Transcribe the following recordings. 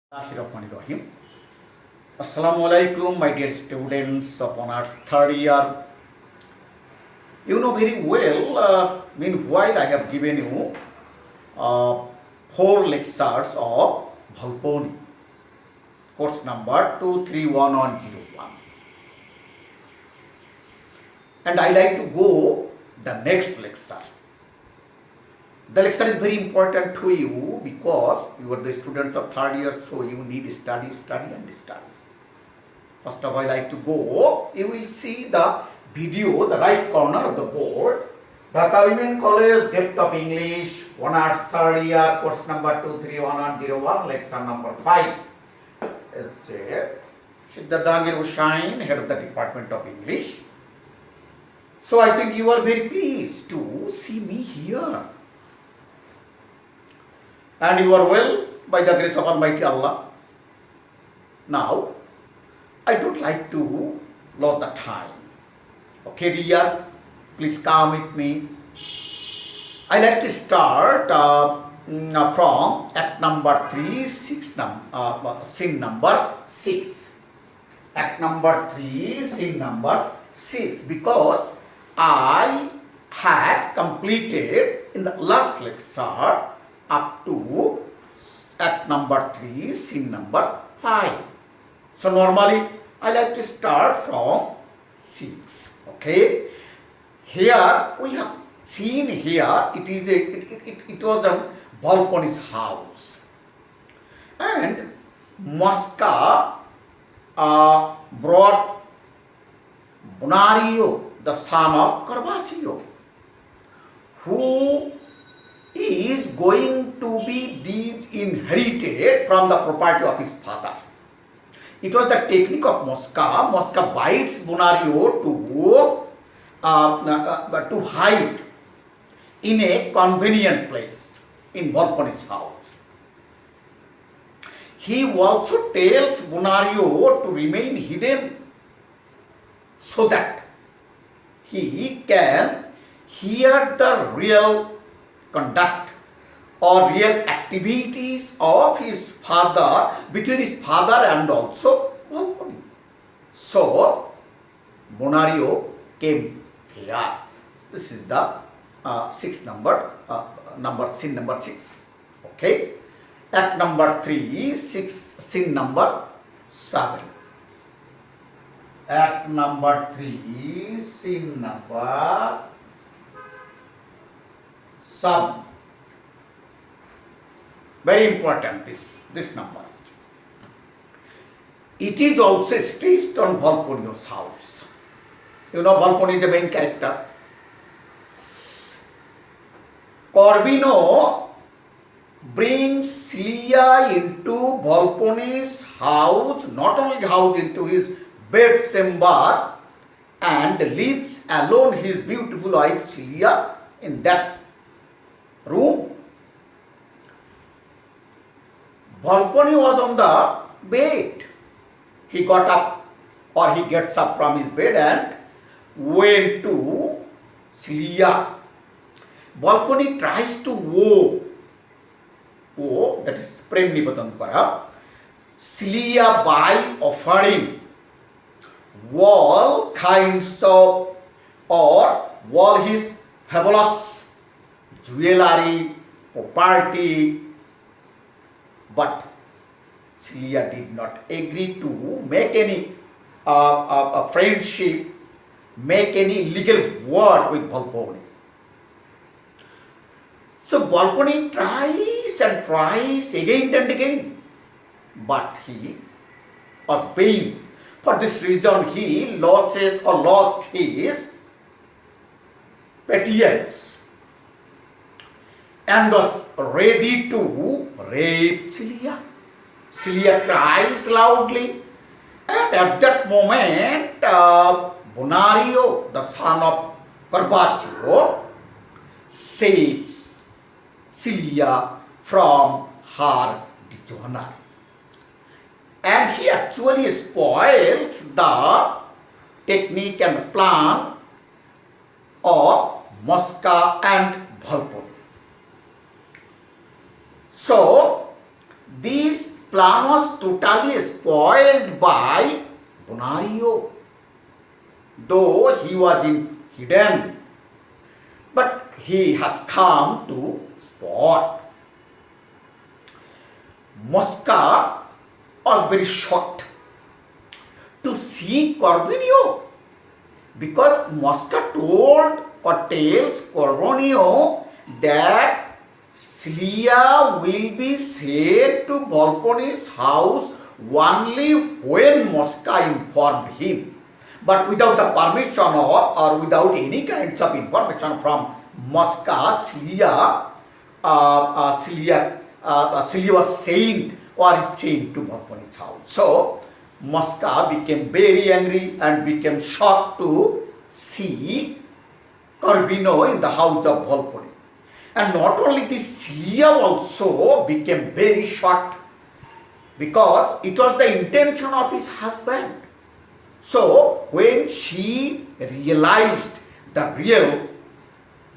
Bismillahirrahmanirrahim. Assalamu alaikum, my dear students of honors third year. You know very well, meanwhile, I have given you uh, 4 lectures of Volpone, course number 231101. And I like to go the next lecture. The lecture is very important to you because you are the students of third year, so you need study. First of all, I like to go. You will see the video, the right corner of the board. Jacobean College, Gift of English, honors third year, course number 231101, lecture number 5. Siddharth Jahangir Hussain, head of the Department of English. So I think you are very pleased to see me here. And you are well by the grace of Almighty Allah. Now, I don't like to lose the time. Okay, dear, please come with me. I like to start from act number 3, scene number 6. Act number 3, scene number 6, because I had completed in the last lecture up to act number 3, scene number 5. So normally I like to start from 6. Okay. Here we have seen here it was a Volpone's house, and Mosca brought Bonario, the son of Carpaccio, who is going to be inherited from the property of his father. It was the technique of Mosca. Mosca bites Bonario to hide in a convenient place in Volpone's house. He also tells Bonario to remain hidden so that he can hear the real conduct or real activities of his father, between his father and also Volpone. So Bonario came here. This is the scene number 6. Okay. Act number 3, scene number 7. Act number 3, scene number 7. Very important this number. It is also staged on Volpone's house. You know, Volpone is the main character. Corvino brings Celia into Volpone's house, not only house, into his bed chamber, and leaves alone his beautiful wife Celia in that room. Volpone was on the bed. He got up, or he gets up from his bed and went to Celia. Volpone tries to woo, that is Prem Nibedan Kara, Celia by offering all kinds of, or all his fabulous jewelry, property. But Celia did not agree to make any friendship, make any legal word with Volpone. So Volpone tries and tries again and again, but he was vain. For this reason, he lost his patience and was ready to rape Celia. Celia cries loudly, and at that moment, Bonario, the son of Carpaccio, saves Celia from her dishonor. And he actually spoils the technique and plan of Mosca and Volpone. So, these plan was totally spoiled by Bonario, though he was in hidden. But he has come to spot. Mosca was very shocked to see Corbinio, because Mosca told or tells Corbinio that Celia will be sent to Volpone's house only when Mosca informed him. But without the permission or without any kinds of information from Mosca, Celia was sent or is sent to Volpone's house. So Mosca became very angry and became shocked to see Corbino in the house of Volpone. And not only this, Celia also became very shocked, because it was the intention of his husband. So when she realized the real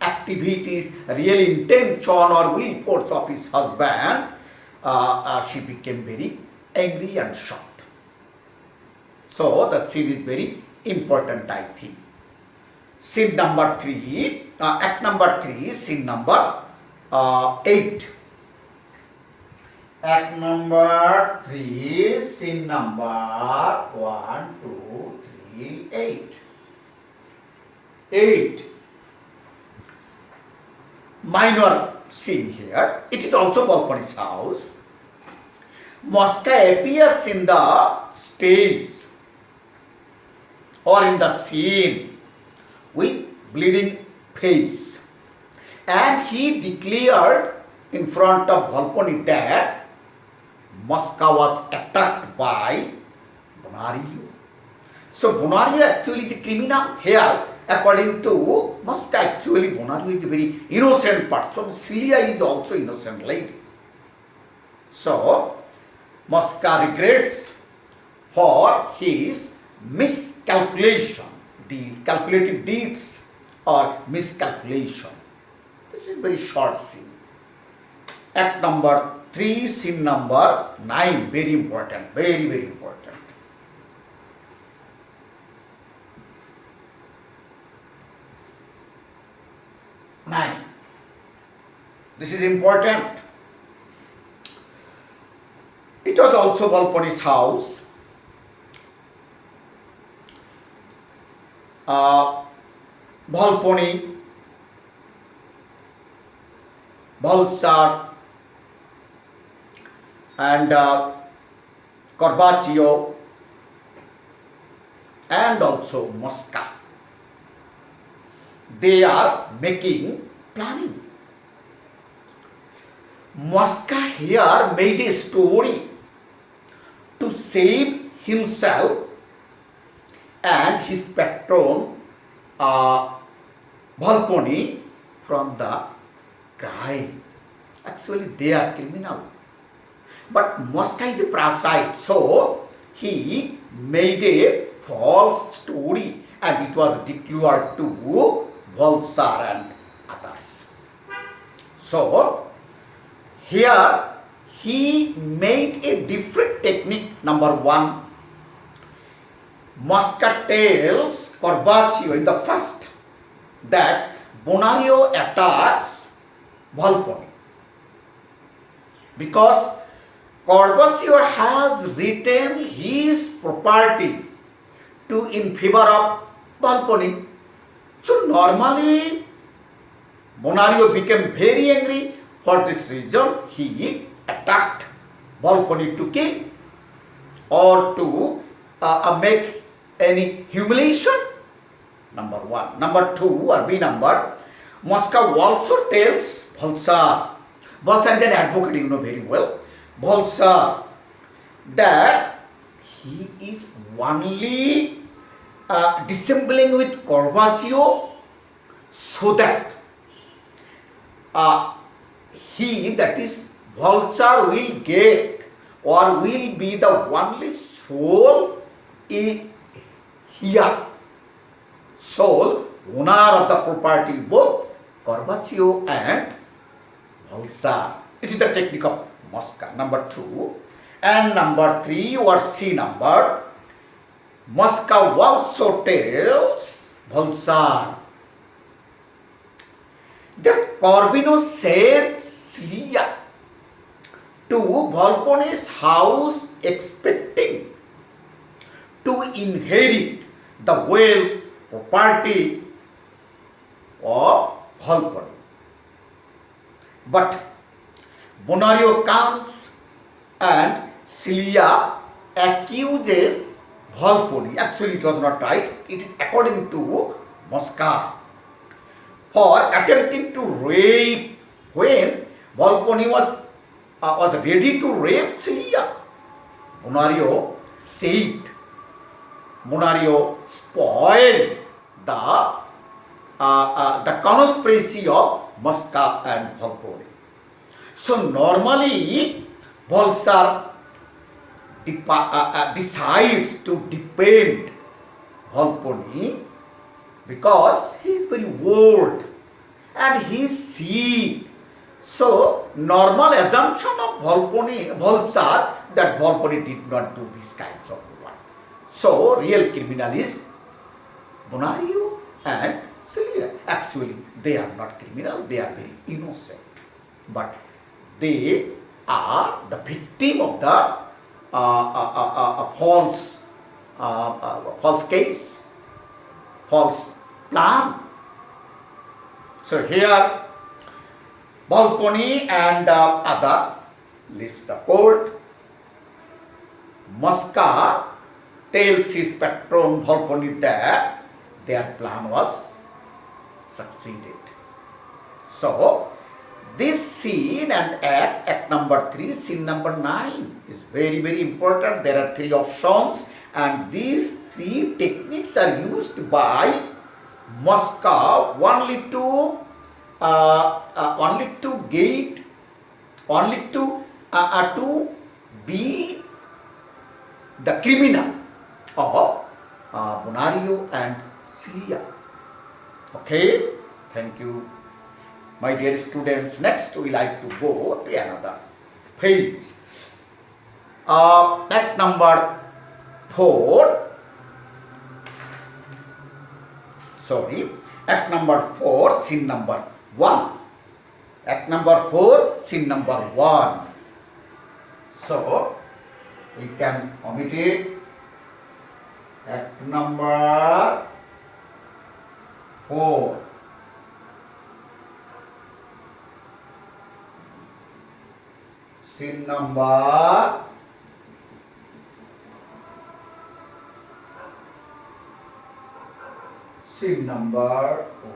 activities, real intention or will force of his husband, she became very angry and shocked. So the scene is very important, I think. Scene number 3, act number 3, scene number 8. Act number 3, scene number 1, 2, 3, 8. 8. Minor scene here. It is also Volpone's house. Mosca appears in the stage or in the scene with bleeding face, and he declared in front of Volpone that Mosca was attacked by Bonario. So Bonario actually is a criminal here. According to Mosca, actually Bonario is a very innocent person. Celia is also innocent lady. So Mosca regrets for his miscalculation, the calculated deeds or miscalculation. This is very short scene. Act number 3, scene number 9, very important, very, very important. 9. This is important. It was also Volpone's house. Volpone, Balsar, and Corbaccio, and also Mosca. They are making planning. Mosca here made a story to save himself and his patron Volpone from the crime. Actually, they are criminal. But Mosca is a parasite, so he made a false story and it was declared to Volsar and others. So, here he made a different technique. Number 1, Mosca tells Corbaccio in the first that Bonario attacks Volpone because Corbaccio has written his property to in favor of Volpone. So normally Bonario became very angry. For this reason he attacked Volpone to kill or to make any humiliation. Number 1. Number 2 or B number, Mosca also tells Volsar. Volsar is an advocate, you know very well. Volsar that he is only dissembling with Corbaccio so that he, that is Volsar, will get or will be the only soul here, sole owner of the property, both Corbaccio and Volsar. It is the technique of Mosca. Number 2. And number 3 or C number, Moscow also tells Volsar that Corvino sent Celia to Volpone's house expecting to inherit the wealth, property of Volpone. But Bonario comes and Celia accuses Volpone. Actually, it was not right. It is according to Moscow, for attempting to rape when Volpone was ready to rape Celia. Bonario spoiled the conspiracy of Moscow and Volpone. So normally, Volsar decides to defend Volpone because he is very old and he is sick. So normal assumption of Volsar that Volpone did not do these kinds of work. So real criminal is Bonario and Celia. Actually, they are not criminal, they are very innocent. But they are the victim of the false case, false plan. So here, Volpone and other leaves the court. Moscow tells his patron Volpone that their plan was succeeded. So, this scene and act number 3, scene number 9 is very, very important. There are 3 options and these 3 techniques are used by Moscow only to be the criminal of Bonario and Celia. Okay, thank you. My dear students, next we like to go to another page. Act number 4. Act number 4, scene number 1. Act number 4, scene number 1. So, we can omit it. Act number 4. Scene number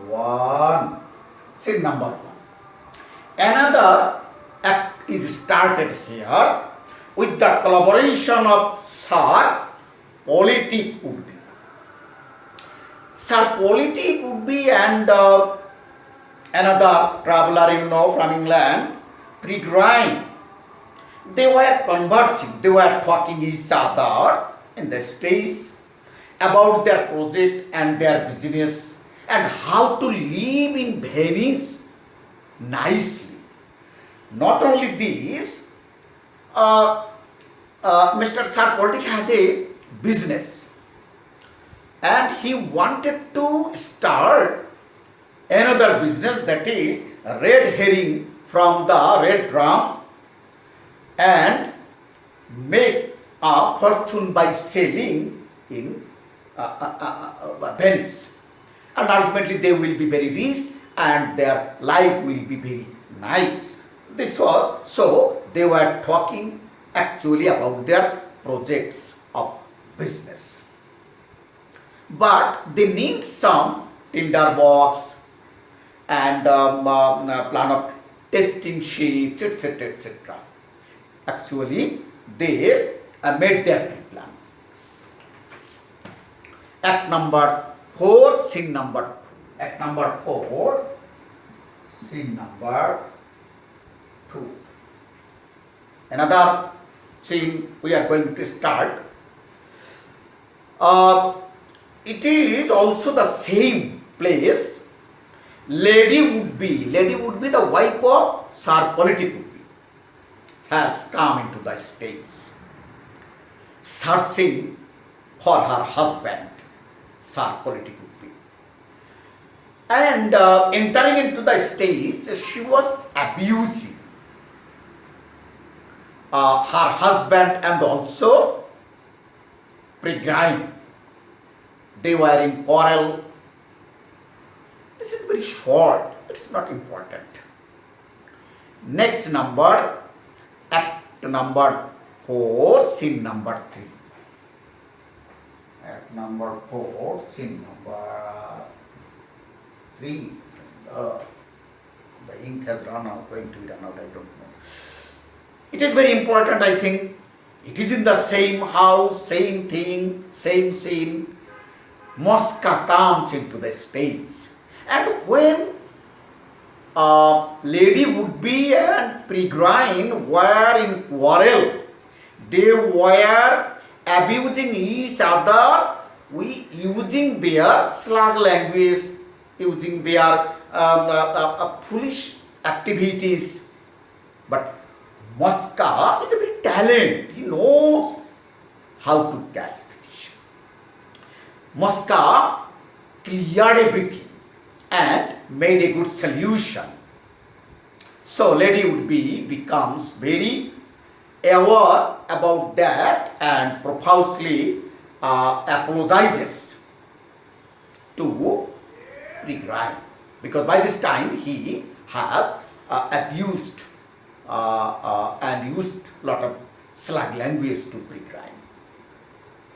1. Scene number 1. Another act is started here with the collaboration of Sir Politic would be. Sir Politic would be and another traveler from England, Peregrine. They were conversing, they were talking each other in the stage about their project and their business and how to live in Venice nicely. Not only this, Mr. Sir Politic has a business and he wanted to start another business, that is red herring from the red drum, and make a fortune by selling in Venice. And ultimately they will be very rich and their life will be very nice. This was, so they were talking actually about their projects of business. But they need some tinderbox and plan of testing sheets, etc., etc. Actually, they made their plan. Act number 4, scene number 2. Act number 4, scene number 2. Another scene we are going to start. It is also the same place. Lady would be the wife of Sir Politic would be, has come into the stage. searching for her husband, sir politic would be. And entering into the stage, she was abusing her husband and also Pregrine. They were in quarrel. This is very short. It's not important. Next number, act number 4, scene number 3. Act number 4, scene number 3. The ink has run out, going to run out, I don't know. It is very important, I think. It is in the same house, same thing, same scene. Mosca comes into the stage. And when Lady Would-be and Pregrine were in quarrel, they were abusing each other, using their slur language, using their foolish activities. But Mosca is a very talented. He knows how to catch fish. Mosca cleared everything and made a good solution. So Lady Would-be becomes very aware about that and profusely apologizes to Pregrine, because by this time he has abused and used a lot of slug language to Pregrine.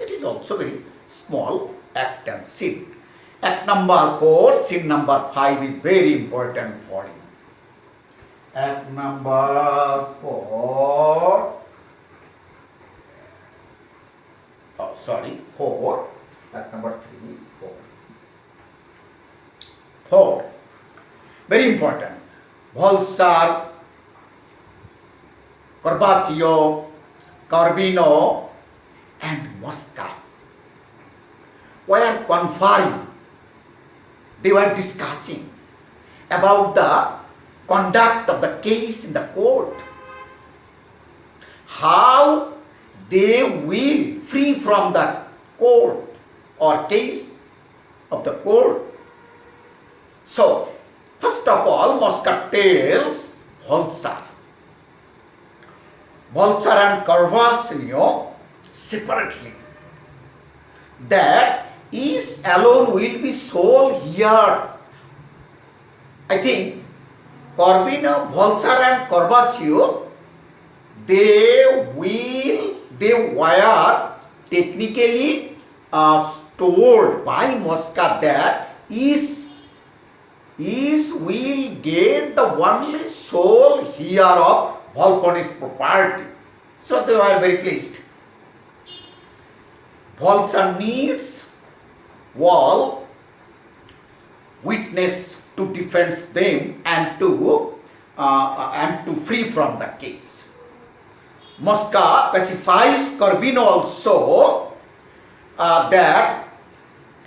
It is also very small act and scene. Act number 4, scene number 5 is very important for him. Act number 4. 4. Act number 3, 4. 4. Very important. Volsar, Corbaccio, Corbino, and Mosca were conferring. They were discussing about the conduct of the case in the court. How they will free from the court or case of the court. So, first of all, Mosca tells Volsar and Corbaccio separately that each alone will be sold here. I think Corbino, Volsar and Corbaccio, they were technically told by Mosca that each will get the only soul here of Volpone's property. So they were very pleased. Volsar needs wall witness to defend them and to free from the case. Mosca pacifies Corbino also that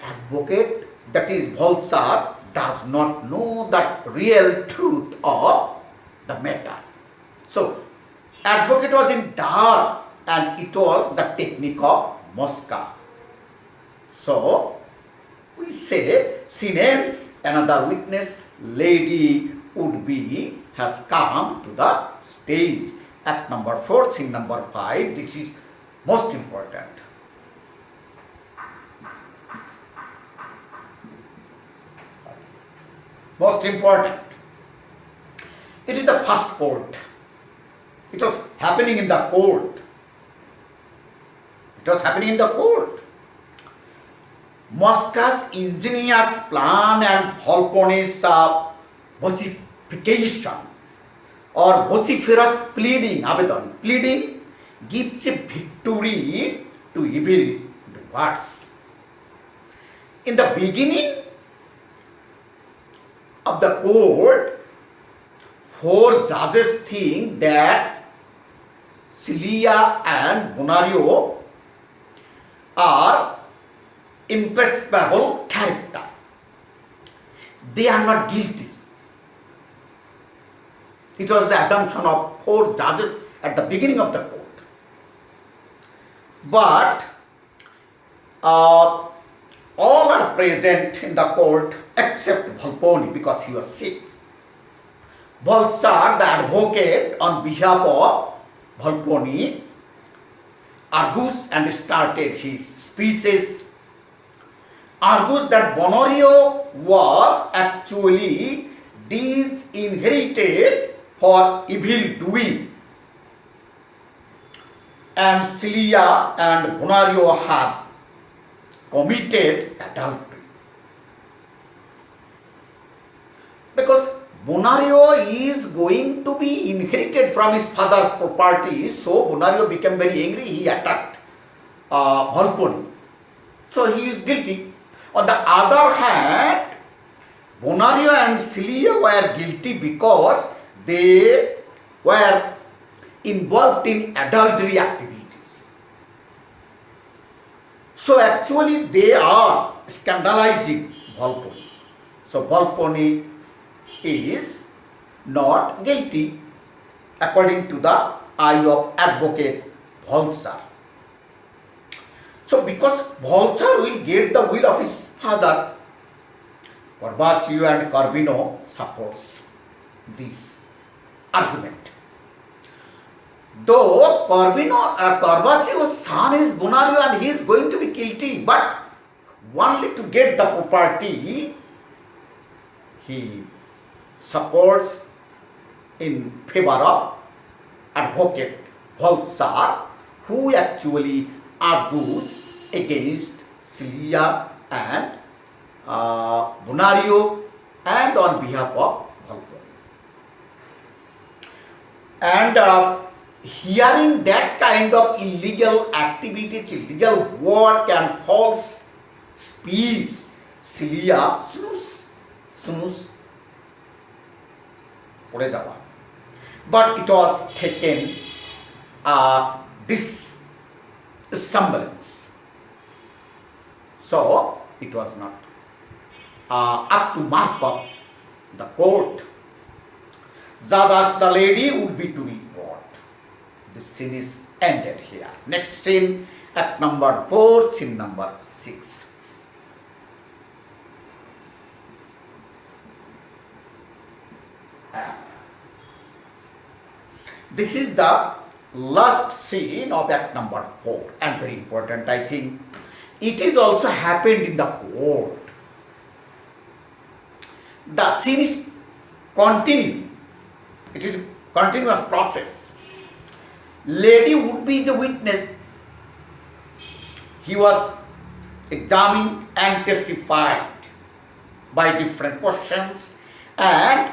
advocate, that is Volsar, does not know the real truth of the matter. So, advocate was in dark and it was the technique of Mosca. So, we say, scene ends, another witness, Lady Would-be, has come to the stage. Act number 4, scene number 5, this is most important. Most important. It is the first court. It was happening in the court. It was happening in the court. Mosca's ingenious plan and Volpone's vocification or vociferous pleading, abedan, pleading gives a victory to evil doers. In the beginning of the court, 4 judges think that Celia and Bonario are imperturbable character. They are not guilty. It was the assumption of 4 judges at the beginning of the court. But uh, all are present in the court except Volpone because he was sick. Balsar, the advocate on behalf of Volpone, argues and started his speeches. Argues that Bonorio was actually disinherited for evil doing, and Celia and Bonario have committed adultery. Because Bonario is going to be inherited from his father's property, so Bonario became very angry. He attacked Volpone. So he is guilty. On the other hand, Bonario and Celia were guilty because they were involved in adultery activities. So actually they are scandalizing Volpone. So Volpone is not guilty according to the eye of advocate Volsar. So because Volsar will get the will of his father, Corbaccio and Corbino supports this argument. Though Corbaccio's son is Bonario and he is going to be guilty, but only to get the property, he supports in favor of advocate Volsar, who actually argues against Celia and Bonario and on behalf of Volpone. And hearing that kind of illegal activities, illegal work and false speech, Celia snooze পড়ে যাওয়া. But it was taken dissemblance. So it was not up to mark of the court. Judge the lady would be to be brought. This scene is ended here. Next scene, act number 4, scene number 6. This is the last scene of act number 4 and very important, I think. It is also happened in the court. The scene is continuing. It is continuous process. Lady would be the witness. He was examined and testified by different questions, and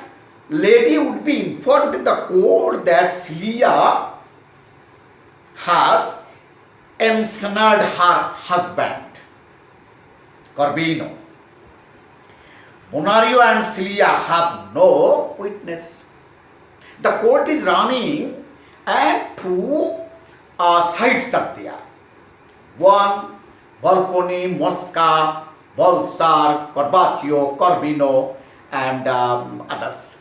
lady would be informed in the court that Celia has ensnared her husband, Corbino. Bonario and Celia have no witness. The court is running and two sides are there. One, Volpone, Mosca, Balsar, Corbaccio, Corbino, and others.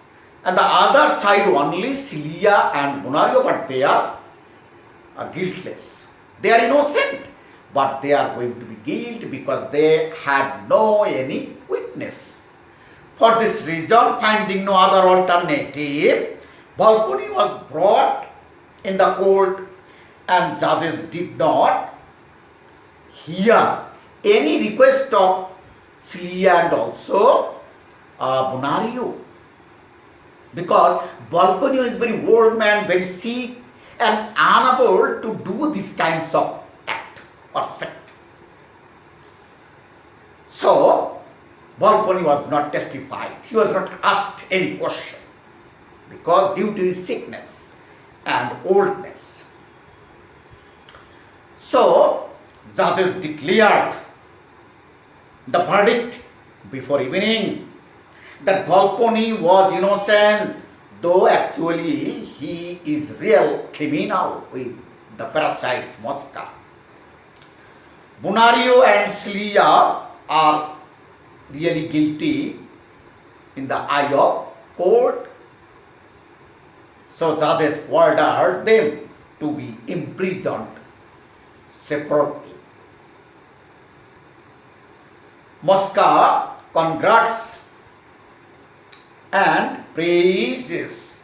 And the other side only Celia and Bonario, but they are guiltless. They are innocent, but they are going to be guilty because they had no any witness. For this reason, finding no other alternative, Volpone was brought in the court, and judges did not hear any request of Celia and also Bonario, because Volpone is very old man, very sick and unable to do these kinds of act or sect. So Volpone was not testified. He was not asked any question because due to his sickness and oldness. So judges declared the verdict before evening that Volpone was innocent, though actually he is real criminal with the parasites Mosca. Bonario and Celia are really guilty in the eye of court. So judges ordered them to be imprisoned separately. Mosca congrats and praises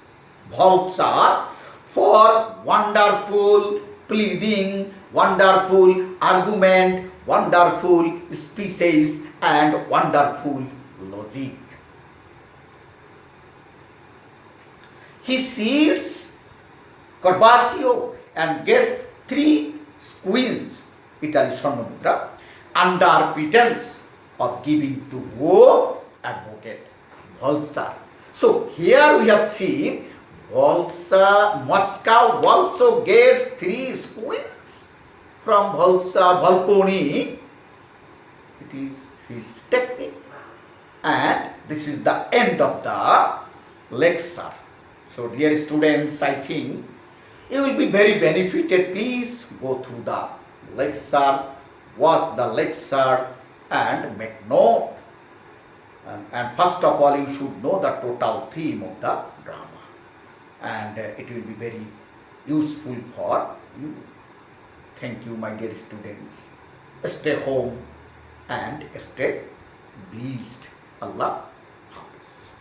Vulture for wonderful pleading, wonderful argument, wonderful speeches, and wonderful logic. He seats Carpaccio and gets 3 squeens, Italy Swarnamudra, under pretense of giving to war advocate Vulture. So here we have seen Moscow also gets 3 squeens from Volpone. It is his technique, and this is the end of the lecture. So dear students, I think you will be very benefited. Please go through the lecture, watch the lecture and make note. And first of all, you should know the total theme of the drama, and it will be very useful for you. Thank you, my dear students. Stay home and stay blessed. Allah Hafiz.